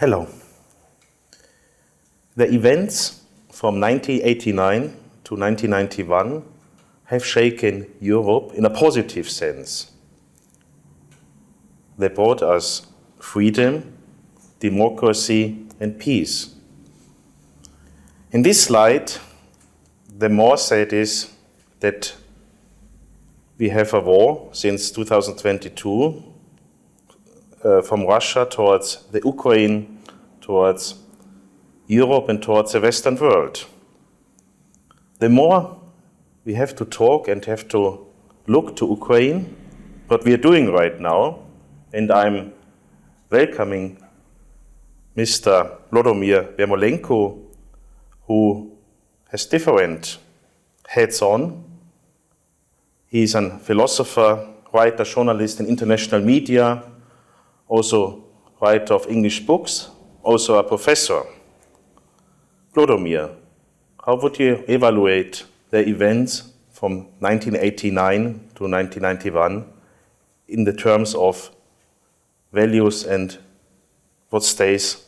Hello. The events from 1989 to 1991 have shaken Europe in a positive sense. They brought us freedom, democracy, and peace. In this light, the more said is that we have a war since 2022 from Russia towards the Ukraine, towards Europe and towards the Western world. The more we have to talk and have to look to Ukraine, what we are doing right now, and I'm welcoming Mr. Volodymyr Yermolenko, who has different hats on. He's a philosopher, writer, journalist in international media, also writer of English books, also a professor. Volodymyr, how would you evaluate the events from 1989 to 1991 in the terms of values and what stays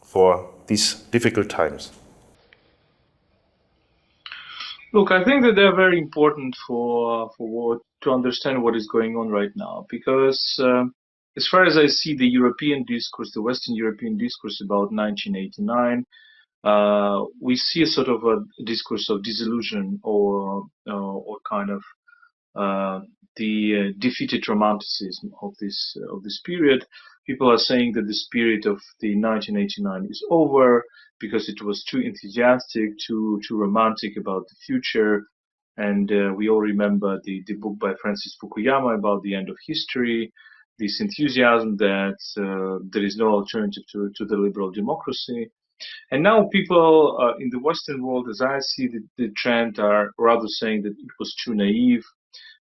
for these difficult times? Look, I think that they're very important to understand what is going on right now, because as far as I see the European discourse, the Western European discourse about 1989, we see a sort of a discourse of disillusion or kind of the defeated romanticism of this period. People are saying that the spirit of the 1989 is over because it was too enthusiastic, too romantic about the future. And we all remember the book by Francis Fukuyama about the end of history, this enthusiasm that there is no alternative to the liberal democracy. And now people in the Western world, as I see the trend, are rather saying that it was too naive,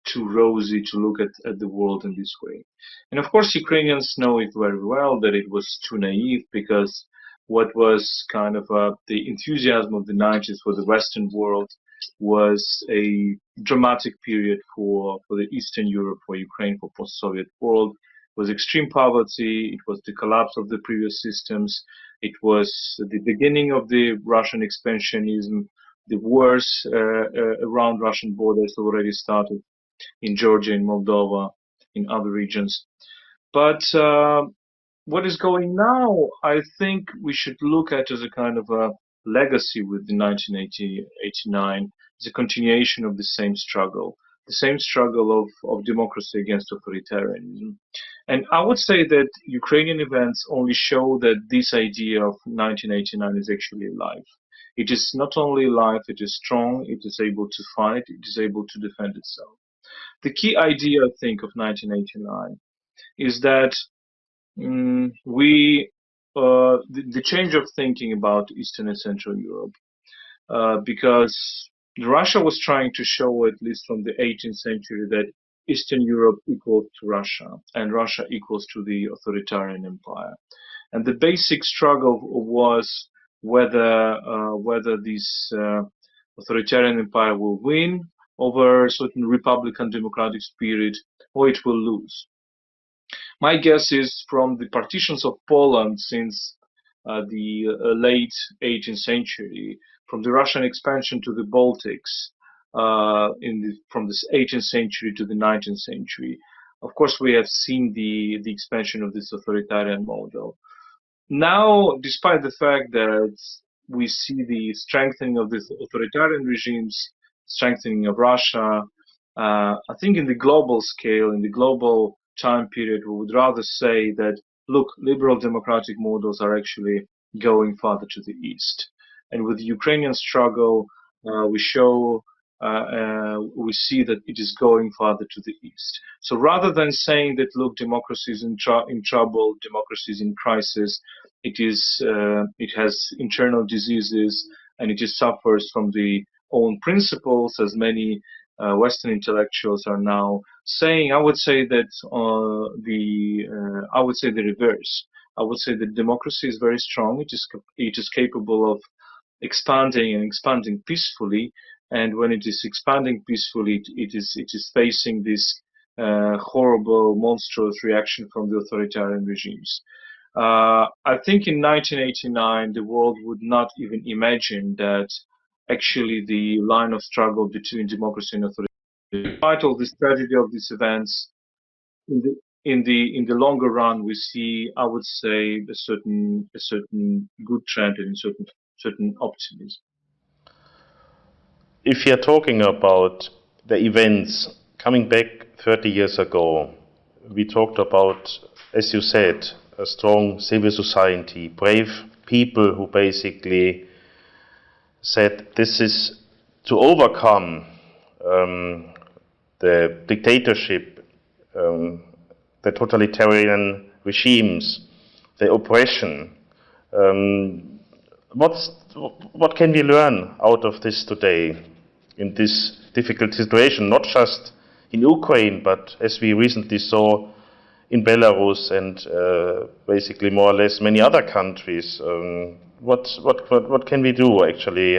too rosy to look at the world in this way. And of course, Ukrainians know it very well that it was too naive, because what was kind of the enthusiasm of the 90s for the Western world was a dramatic period for the Eastern Europe, for Ukraine, for post-Soviet world. It was extreme poverty, it was the collapse of the previous systems, it was the beginning of the Russian expansionism, the wars around Russian borders already started in Georgia, in Moldova, in other regions. But what is going now, I think we should look at as a kind of a legacy with the 1989, as a continuation of the same struggle of democracy against authoritarianism. And I would say that Ukrainian events only show that this idea of 1989 is actually alive. It is not only alive, it is strong, it is able to fight, it is able to defend itself. The key idea, I think, of 1989 is that the change of thinking about Eastern and Central Europe, because Russia was trying to show, at least from the 18th century, that Eastern Europe equals to Russia and Russia equals to the authoritarian empire. And the basic struggle was whether this authoritarian empire will win over a certain republican democratic spirit, or it will lose. My guess is, from the partitions of Poland since the late 18th century, from the Russian expansion to the Baltics from the 18th century to the 19th century, of course we have seen the expansion of this authoritarian model. Now, despite the fact that we see the strengthening of these authoritarian regimes, strengthening of Russia, I think in the global scale, in the global time period, we would rather say that, look, liberal democratic models are actually going farther to the east. And with the Ukrainian struggle, we see that it is going farther to the east. So rather than saying that, look, democracy is in trouble, democracy is in crisis, it has internal diseases, and it suffers from the own principles, as many Western intellectuals are now saying, I would say that I would say the reverse. I would say that democracy is very strong. It is capable of expanding peacefully, and when it is expanding peacefully, it is facing this horrible, monstrous reaction from the authoritarian regimes. I think in 1989 the world would not even imagine that actually the line of struggle between democracy and authoritarianism, despite all this tragedy of these events, in the in the longer run, we see, I would say, a certain good trend and certain optimism. If you're talking about the events coming back 30 years ago, we talked about, as you said, a strong civil society, brave people who basically said this is to overcome the dictatorship, the totalitarian regimes, the oppression. Um, what can we learn out of this today in this difficult situation, not just in Ukraine, but as we recently saw in Belarus and basically more or less many other countries? What can we do actually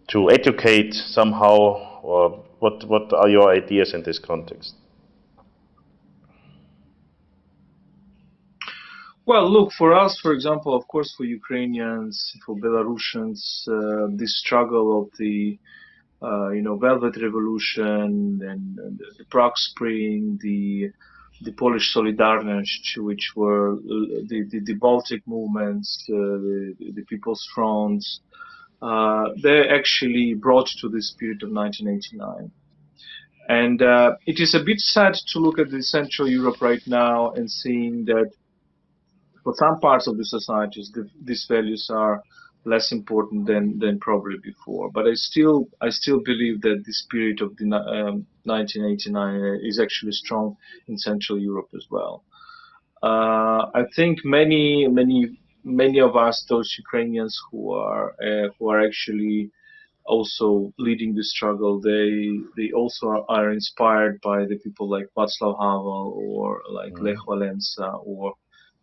to educate somehow, or what are your ideas in this context? Well, look, for us, for example, of course, for Ukrainians, for Belarusians, this struggle of the Velvet Revolution and the Prague Spring, the Polish Solidarność, which were the Baltic movements, the People's Fronts, they actually brought to the spirit of 1989. And it is a bit sad to look at the Central Europe right now and seeing that for some parts of the societies, these values are less important than probably before. But I still believe that the spirit of the 1989 is actually strong in Central Europe as well. I think many of us, those Ukrainians who are actually also leading the struggle, they also are inspired by the people like Václav Havel or like Lech Walesa, or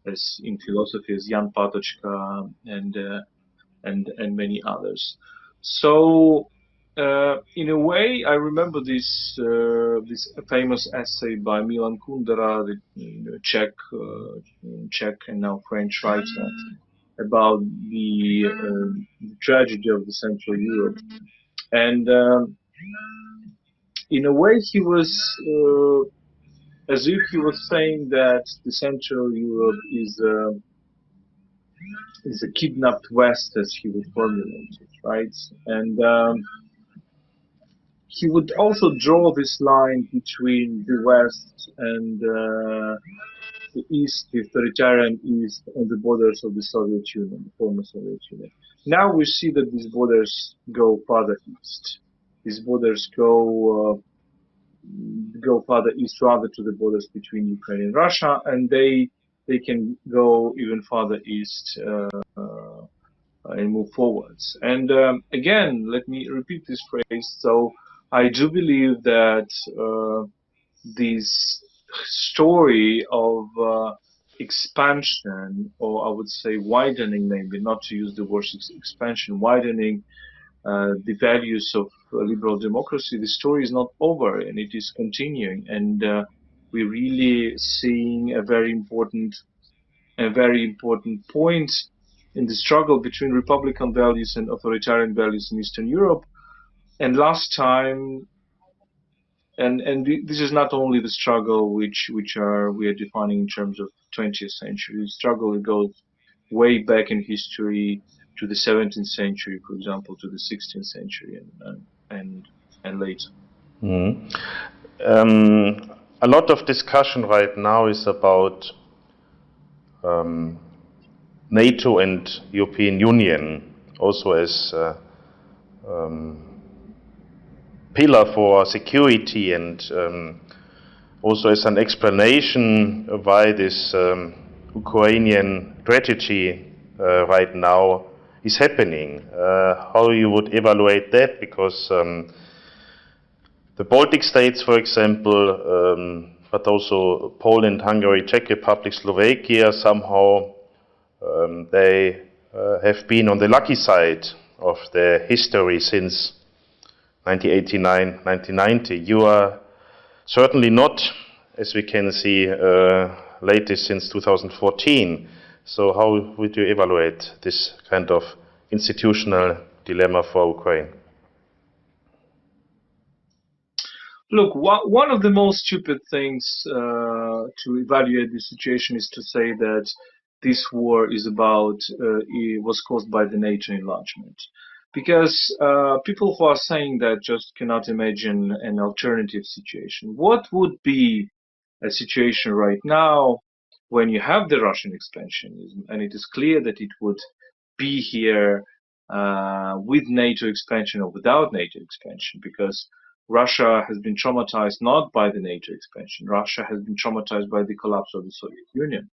as in philosophy as Jan Patočka and many others. So in a way, I remember this famous essay by Milan Kundera, the Czech and now French writer, about the tragedy of the Central Europe. And in a way, he was as if he was saying that the Central Europe is a kidnapped West, as he would formulate it, right? And he would also draw this line between the West and the East, the authoritarian East, on the borders of the Soviet Union, the former Soviet Union. Now we see that these borders go farther east. These borders go farther east, rather to the borders between Ukraine and Russia, and they can go even farther east and move forwards. And again, let me repeat this phrase. So I do believe that this story of expansion, or I would say widening, maybe not to use the word expansion, widening the values of liberal democracy, the story is not over and it is continuing. And we're really seeing a very important point in the struggle between republican values and authoritarian values in Eastern Europe. And last time, and this is not only the struggle we are defining in terms of 20th century. The struggle that goes way back in history to the 17th century, for example, to the 16th century and later. Mhm. A lot of discussion right now is about um, NATO and European Union, also as pillar for security, and also as an explanation why this Ukrainian tragedy right now is happening. How you would evaluate that? Because the Baltic states, for example, but also Poland, Hungary, Czech Republic, Slovakia, somehow they have been on the lucky side of the history since 1989, 1990. You are certainly not, as we can see, latest since 2014. So how would you evaluate this kind of institutional dilemma for Ukraine? Look, one of the most stupid things to evaluate the situation is to say that this war is about it was caused by the NATO enlargement, because people who are saying that just cannot imagine an alternative situation. What would be a situation right now when you have the Russian expansionism, and it is clear that it would be here with NATO expansion or without NATO expansion, because Russia has been traumatized not by the NATO expansion. Russia has been traumatized by the collapse of the Soviet Union,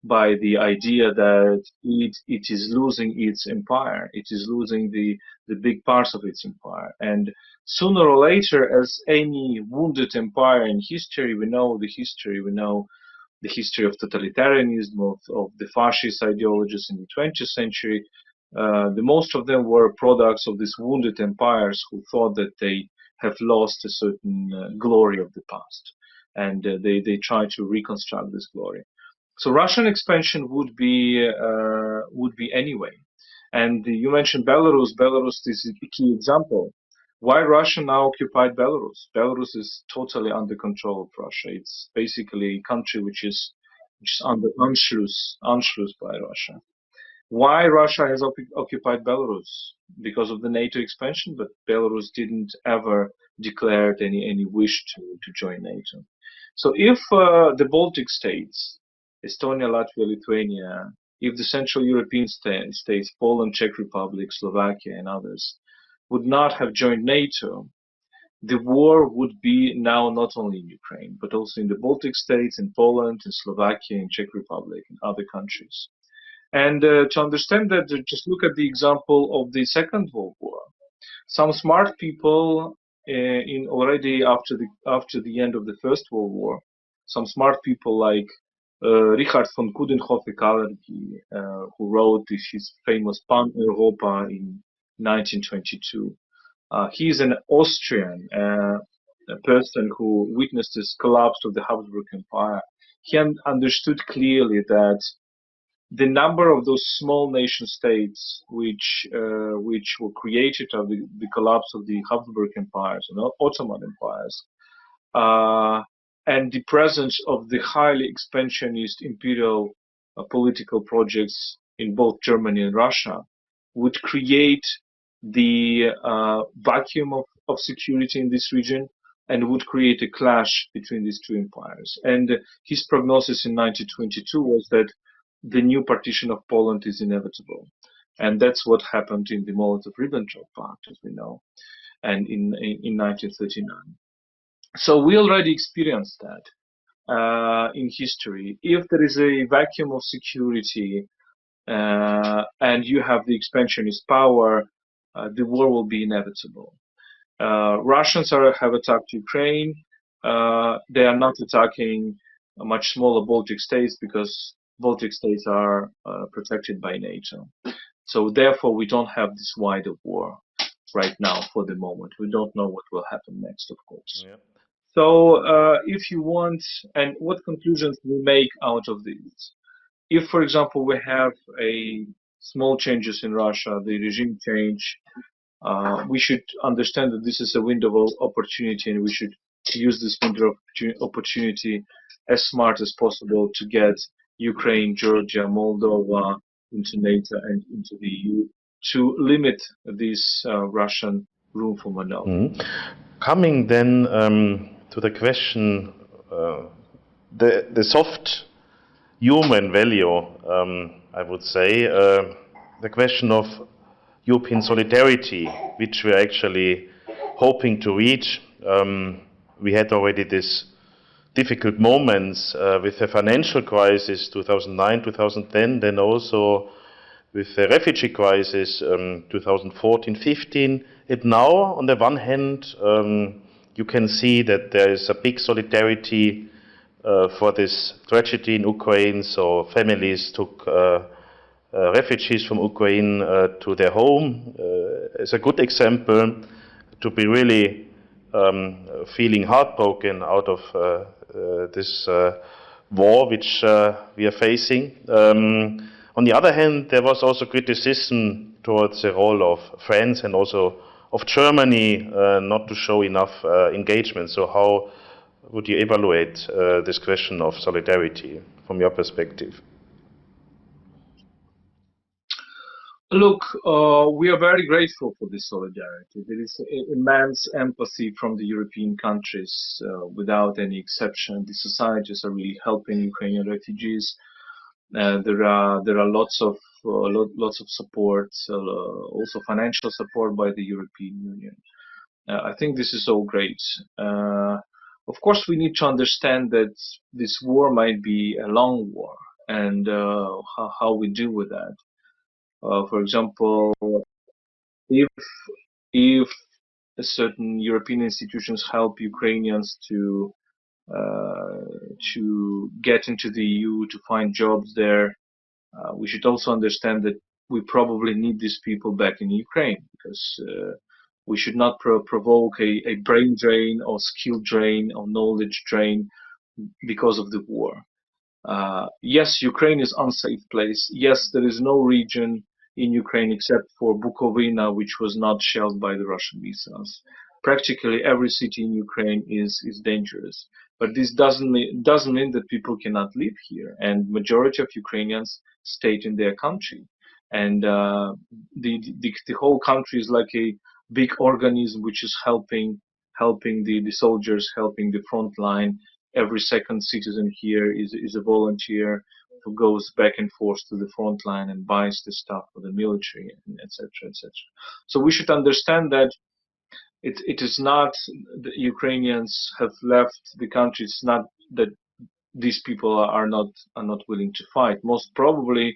by the idea that it is losing its empire, it is losing the big parts of its empire. And sooner or later, as any wounded empire in history, we know the history of totalitarianism, of the fascist ideologies in the 20th century. The most of them were products of these wounded empires who thought that they have lost a certain glory of the past, and they try to reconstruct this glory. So Russian expansion would be anyway. And you mentioned Belarus. Belarus is a key example. Why Russia now occupied Belarus? Belarus is totally under control of Russia. It's basically a country which is under Anschluss by Russia. Why Russia has occupied Belarus? Because of the NATO expansion, but Belarus didn't ever declare any wish to join NATO. So if the Baltic states, Estonia, Latvia, Lithuania, if the Central European states, Poland, Czech Republic, Slovakia, and others, would not have joined NATO, the war would be now not only in Ukraine, but also in the Baltic states, in Poland, in Slovakia, in Czech Republic, and other countries. And to understand that, just look at the example of the Second World War. Some smart people, in already after the end of the First World War, some smart people like Richard von Coudenhove-Kalergi, who wrote his famous Pan Europa in 1922. He is an Austrian a person who witnessed this collapse of the Habsburg Empire. He understood clearly that the number of those small nation states which were created of the collapse of the Habsburg empires and Ottoman empires, and the presence of the highly expansionist imperial political projects in both Germany and Russia would create the vacuum of security in this region and would create a clash between these two empires. And his prognosis in 1922 was that the new partition of Poland is inevitable. And that's what happened in the Molotov-Ribbentrop Pact, as we know, and in 1939. So we already experienced that in history. If there is a vacuum of security and you have the expansionist power, the war will be inevitable. Russians have attacked Ukraine. They are not attacking much smaller Baltic states because Baltic states are protected by NATO. So therefore, we don't have this wider war right now for the moment. We don't know what will happen next, of course. Yeah. So if you want, and what conclusions we make out of this? If, for example, we have a small changes in Russia, the regime change, we should understand that this is a window of opportunity, and we should use this window of opportunity as smart as possible to get Ukraine, Georgia, Moldova into NATO and into the EU to limit this Russian room for maneuver. Mm-hmm. Coming then to the question, the soft human value, I would say, the question of European solidarity, which we're actually hoping to reach. We had already this difficult moments with the financial crisis 2009, 2010, then also with the refugee crisis 2014-15. And now, on the one hand, you can see that there is a big solidarity for this tragedy in Ukraine. So families took refugees from Ukraine to their home. It's a good example to be really feeling heartbroken out of this war which we are facing. On the other hand, there was also criticism towards the role of France and also of Germany not to show enough engagement. So how would you evaluate this question of solidarity from your perspective? Look, we are very grateful for this solidarity. There is immense empathy from the European countries, without any exception. The societies are really helping Ukrainian refugees. There are lots of support, also financial support by the European Union. I think this is all great. Of course, we need to understand that this war might be a long war, and how we deal with that. For example, if if certain European institutions help Ukrainians uh, to get into the EU, to find jobs there, we should also understand that we probably need these people back in Ukraine, because we should not provoke a brain drain or skill drain or knowledge drain because of the war. Yes, Ukraine is an unsafe place. Yes, there is no region in Ukraine except for Bukovina which was not shelled by the Russian missiles. Practically every city in Ukraine is dangerous. But this doesn't mean that people cannot live here. And majority of Ukrainians stayed in their country. And the whole country is like a big organism which is helping the soldiers, helping the front line. Every second citizen here is a volunteer who goes back and forth to the front line and buys the stuff for the military, and etc., etc. So we should understand that it is not the Ukrainians have left the country. It's not that these people are not willing to fight. Most probably,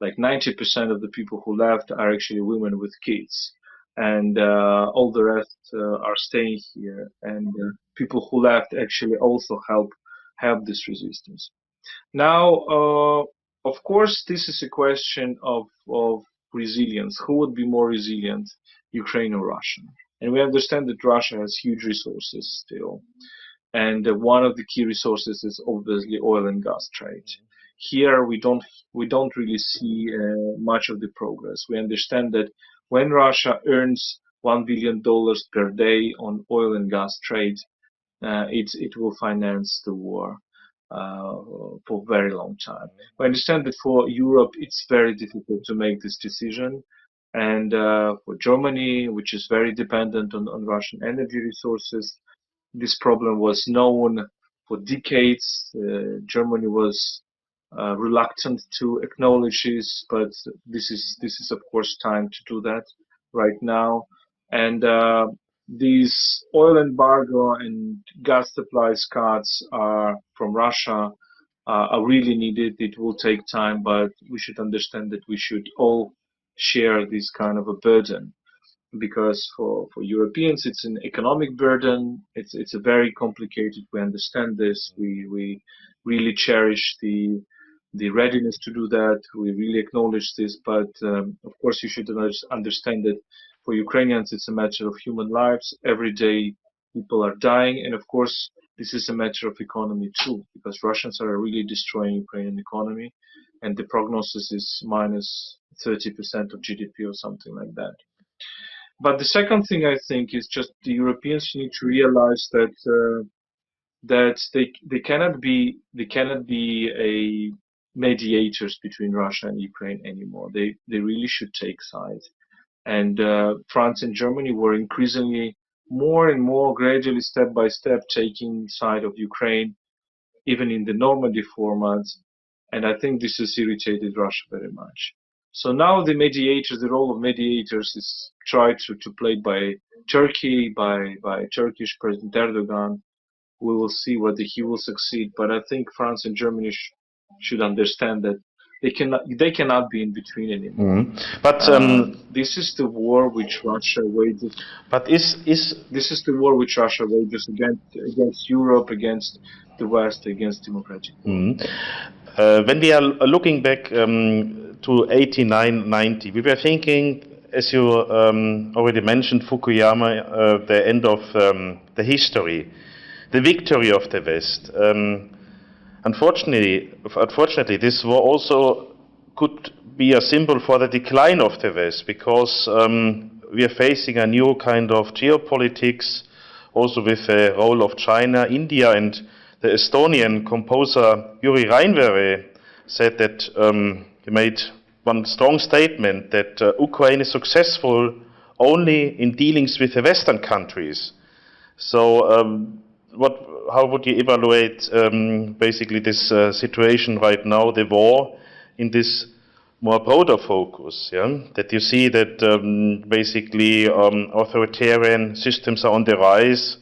like 90% of the people who left are actually women with kids, and all the rest are staying here. And people who left actually also help this resistance. Now, of course, this is a question of resilience. Who would be more resilient, Ukraine or Russia? And we understand that Russia has huge resources still, and one of the key resources is obviously oil and gas trade. Here we don't really see much of the progress. We understand that when Russia earns $1 billion per day on oil and gas trade, it will finance the war for a very long time. We understand that for Europe it's very difficult to make this decision, and for Germany, which is very dependent on Russian energy resources, this problem was known for decades. Germany was reluctant to acknowledge this, but this is of course time to do that right now. And these oil embargo and gas supplies cuts from Russia are really needed. It will take time, but we should understand that we should all share this kind of a burden, because for Europeans it's an economic burden. It's a very complicated. We understand this. We really cherish the readiness to do that. We really acknowledge this, but of course you should understand that for Ukrainians it's a matter of human lives. Every day people are dying, and of course this is a matter of economy too, because Russians are really destroying Ukrainian economy, and the prognosis is minus 30% of GDP or something like that. But the second thing I think is just the Europeans need to realize that they cannot be a mediators between Russia and Ukraine anymore. They really should take sides. And France and Germany were increasingly more and more gradually, step by step, taking side of Ukraine, even in the Normandy format. And I think this has irritated Russia very much. So now the role of mediators is tried to play by Turkey, by Turkish President Erdogan. We will see whether he will succeed. But I think France and Germany should understand that they cannot be in between anymore. But This is the war which Russia wages. but This is the war which Russia wages against Europe, against the West, against democratic world. when we are looking back to 89, 90, we were thinking, as you already mentioned, Fukuyama, the end of the history, the victory of the West. Unfortunately, this war also could be a symbol for the decline of the West, because we are facing a new kind of geopolitics, also with the role of China, India, and the Estonian composer Yuri Reinvere said that he made one strong statement that Ukraine is successful only in dealings with the Western countries. So, how would you evaluate basically this situation right now, the war, in this more broader focus? Yeah? That you see that basically authoritarian systems are on the rise,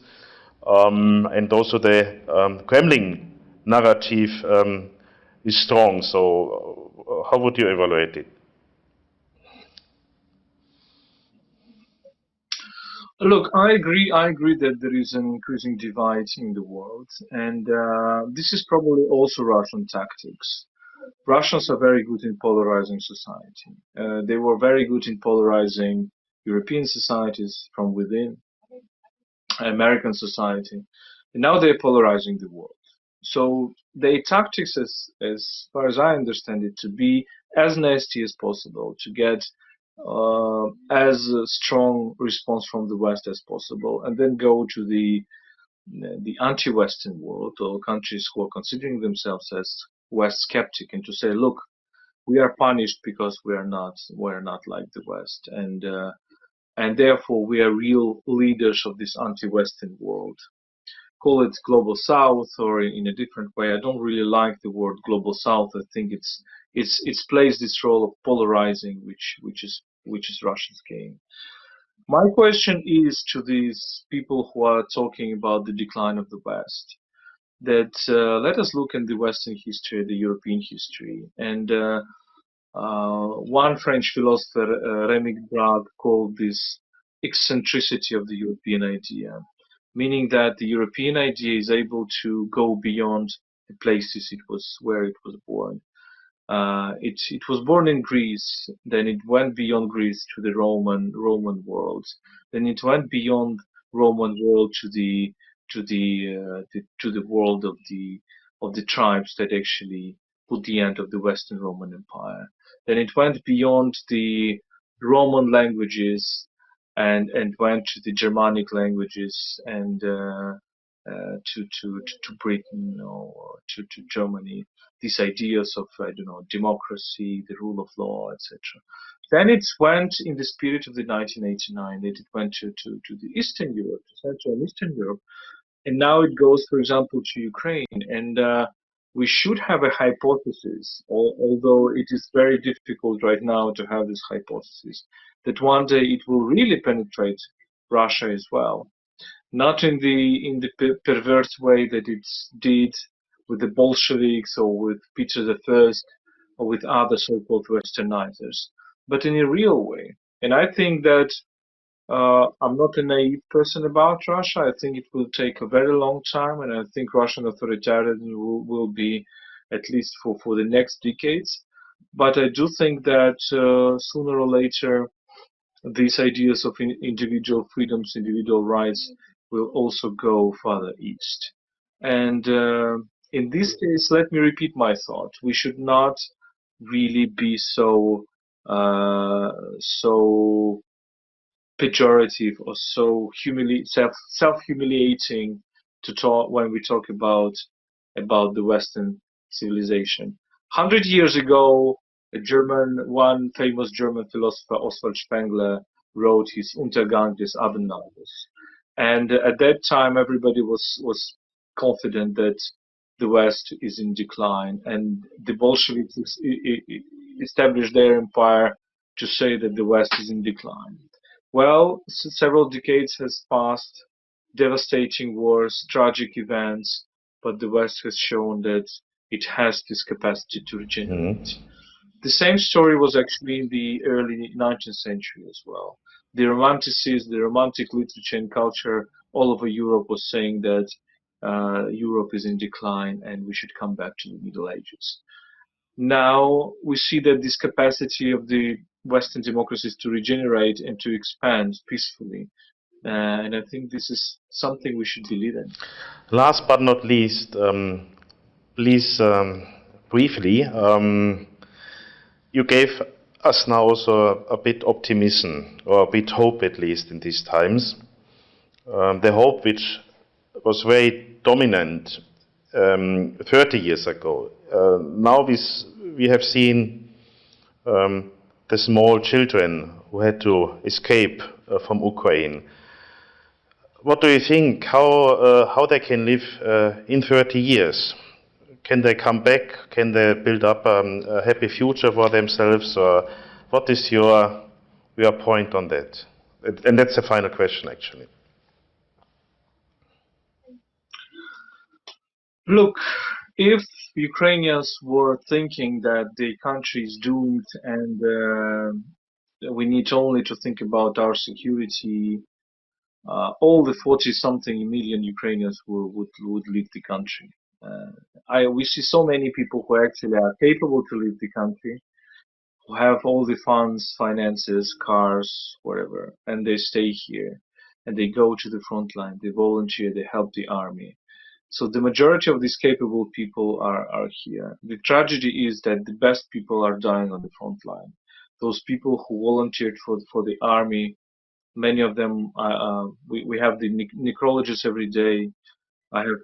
and also the Kremlin narrative is strong. So, how would you evaluate it? Look, I agree. I agree that there is an increasing divide in the world, and this is probably also Russian tactics. Russians are very good in polarizing society. They were very good in polarizing European societies from within, American society, and now they're polarizing the world. So their tactics, as far as I understand it, to be as nasty as possible, to get as a strong response from the West as possible, and then go to the anti-Western world or countries who are considering themselves as West skeptic, and to say, look, we are punished because we're not like the West, and therefore we are real leaders of this anti-Western world. Call it global South or in a different way. I don't really like the word global South. I think it's plays this role of polarizing, which is Russia's game. My question is to these people who are talking about the decline of the West. That let us look in the Western history, the European history, and one French philosopher, Remy Bragg, called this eccentricity of the European idea, meaning that the European idea is able to go beyond the places it was where it was born. It was born in Greece, then it went beyond Greece to the Roman world, then it went beyond Roman world to the world of the tribes that actually put the end of the Western Roman Empire. Then it went beyond the Roman languages and went to the Germanic languages and to Britain or to Germany. These ideas of I don't know democracy, the rule of law, etc. Then it went in the spirit of the 1989. That it went to the Eastern Europe, to Central and Eastern Europe, and now it goes, for example, to Ukraine. And we should have a hypothesis, although it is very difficult right now to have this hypothesis, that one day it will really penetrate Russia as well. Not in the perverse way that it did with the Bolsheviks or with Peter the First or with other so-called Westernizers, but in a real way. And I think that I'm not a naive person about Russia. I think it will take a very long time, and I think Russian authoritarianism will be at least for the next decades. But I do think that sooner or later, these ideas of individual freedoms, individual rights, will also go further east. And in this case, let me repeat my thought. We should not really be so pejorative or so self-humiliating to talk when we talk about the Western civilization. 100 years ago, one famous German philosopher, Oswald Spengler, wrote his Untergang des Abendlandes, and at that time everybody was confident that the West is in decline, and the Bolsheviks established their empire to say that the West is in decline. Well, several decades has passed, devastating wars, tragic events, but the West has shown that it has this capacity to regenerate. The same story was actually in the early 19th century as well. The Romanticists, the Romantic literature and culture all over Europe was saying that Europe is in decline and we should come back to the Middle Ages. Now we see that this capacity of the Western democracies to regenerate and to expand peacefully, and I think this is something we should believe in. Last but not least, please, briefly, you gave us now also a bit optimism, or a bit hope at least in these times. The hope which was very dominant 30 years ago. Now we have seen the small children who had to escape from Ukraine. What do you think? How they can live in 30 years? Can they come back? Can they build up a happy future for themselves? Or what is your point on that? And that's the final question, actually. Look, if Ukrainians were thinking that the country is doomed and we need only to think about our security, all the 40-something million Ukrainians would leave the country. We see so many people who actually are capable to leave the country, who have all the funds, finances, cars, whatever, and they stay here and they go to the front line, they volunteer, they help the army. So the majority of these capable people are here. The tragedy is that the best people are dying on the front line. Those people who volunteered for the army, many of them, we have the necrologists every day. I have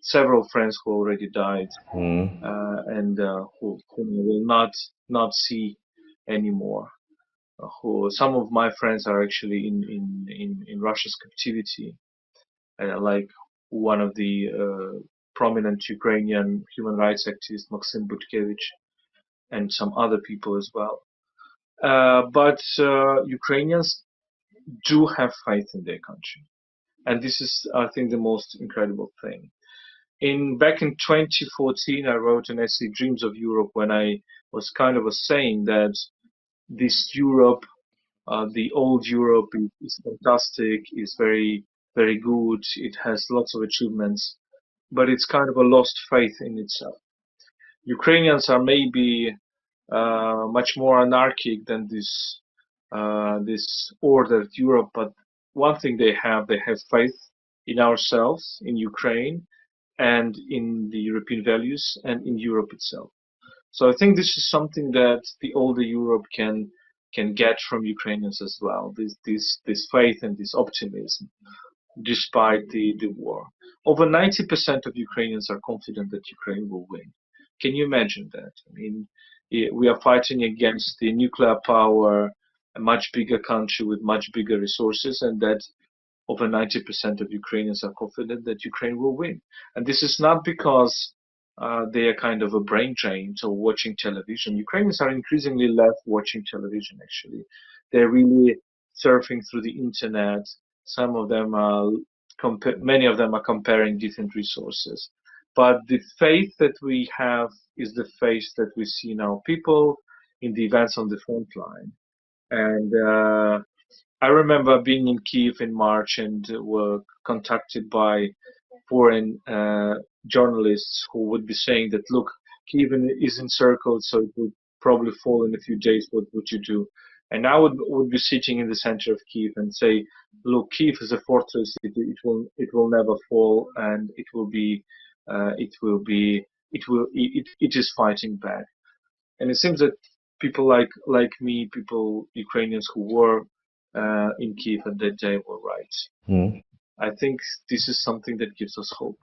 several friends who already died, and who will not see anymore. Who some of my friends are actually in Russia's captivity, like one of the prominent Ukrainian human rights activists, Maxim Butkevich, and some other people as well. But Ukrainians do have faith in their country, and this is, I think, the most incredible thing. Back in 2014, I wrote an essay, Dreams of Europe, when I was kind of saying that this Europe, the old Europe, is fantastic, is very good, it has lots of achievements, but it's kind of a lost faith in itself. Ukrainians are maybe much more anarchic than this ordered Europe, but one thing they have faith in ourselves, in Ukraine, and in the European values, and in Europe itself. So I think this is something that the older Europe can get from Ukrainians as well. This faith and this optimism, despite the war. Over 90% of Ukrainians are confident that Ukraine will win. Can you imagine that? I mean, we are fighting against the nuclear power, a much bigger country with much bigger resources, and that over 90% of Ukrainians are confident that Ukraine will win. And this is not because they are kind of a brain drained or watching television. Ukrainians are increasingly left watching television, actually. They're really surfing through the internet. Some of them are, many of them are comparing different resources. But the faith that we have is the faith that we see in our people, in the events on the front line. And I remember being in Kiev in March and were contacted by foreign journalists who would be saying that, look, Kiev is encircled, so it would probably fall in a few days. What would you do? And I would be sitting in the center of Kiev and say, look, Kiev is a fortress. It will never fall, and it is fighting back. And it seems that people like me, Ukrainians who were in Kiev at that day were right. I think this is something that gives us hope.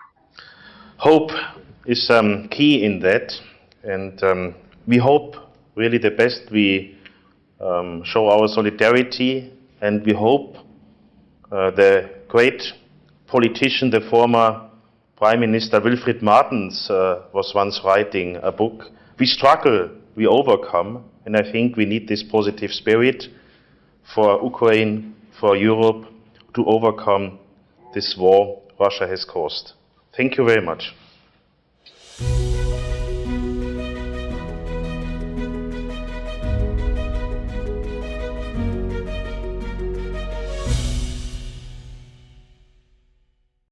Hope is key in that, and we hope really the best. We show our solidarity, and we hope the great politician, the former Prime Minister Wilfried Martens was once writing a book. We struggle, we overcome, and I think we need this positive spirit for Ukraine, for Europe, to overcome this war Russia has caused. Thank you very much.